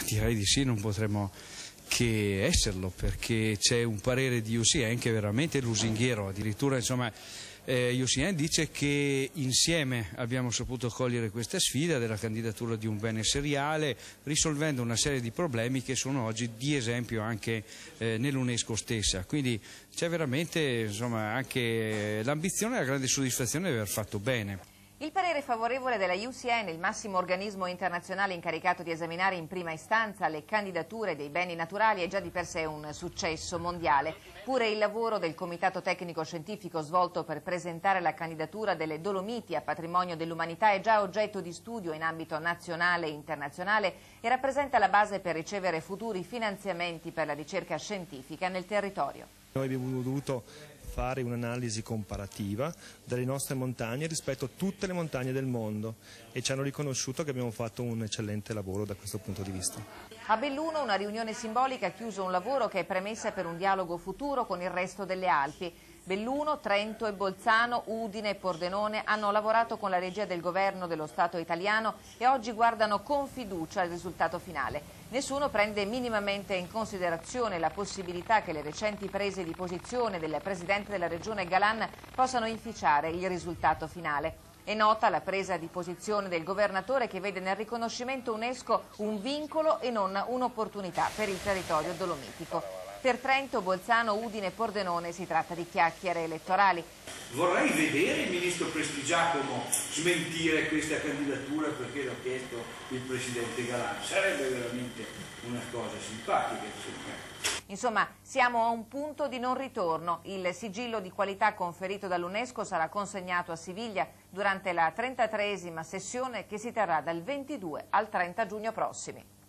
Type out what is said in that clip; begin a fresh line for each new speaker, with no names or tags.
Direi di sì, non potremmo che esserlo, perché c'è un parere di UCN che è veramente lusinghiero, addirittura insomma UCN dice che insieme abbiamo saputo cogliere questa sfida della candidatura di un bene seriale, risolvendo una serie di problemi che sono oggi di esempio anche nell'UNESCO stessa, quindi c'è veramente insomma anche l'ambizione e la grande soddisfazione di aver fatto bene.
Il parere favorevole della UCN, il massimo organismo internazionale incaricato di esaminare in prima istanza le candidature dei beni naturali, è già di per sé un successo mondiale. Pure il lavoro del Comitato Tecnico Scientifico svolto per presentare la candidatura delle Dolomiti a patrimonio dell'umanità è già oggetto di studio in ambito nazionale e internazionale e rappresenta la base per ricevere futuri finanziamenti per la ricerca scientifica nel territorio.
Noi abbiamo dovuto fare un'analisi comparativa delle nostre montagne rispetto a tutte le montagne del mondo e ci hanno riconosciuto che abbiamo fatto un eccellente lavoro da questo punto di vista.
A Belluno una riunione simbolica ha chiuso un lavoro che è premessa per un dialogo futuro con il resto delle Alpi. Belluno, Trento e Bolzano, Udine e Pordenone hanno lavorato con la regia del governo dello Stato italiano e oggi guardano con fiducia al risultato finale. Nessuno prende minimamente in considerazione la possibilità che le recenti prese di posizione del Presidente della Regione Galan possano inficiare il risultato finale. È nota la presa di posizione del governatore che vede nel riconoscimento UNESCO un vincolo e non un'opportunità per il territorio dolomitico. Per Trento, Bolzano, Udine e Pordenone si tratta di chiacchiere elettorali.
Vorrei vedere il ministro Prestigiacomo smentire questa candidatura perché l'ha chiesto il presidente Galan. Sarebbe veramente una cosa simpatica.
Insomma, siamo a un punto di non ritorno. Il sigillo di qualità conferito dall'UNESCO sarà consegnato a Siviglia durante la 33esima sessione che si terrà dal 22 al 30 giugno prossimi.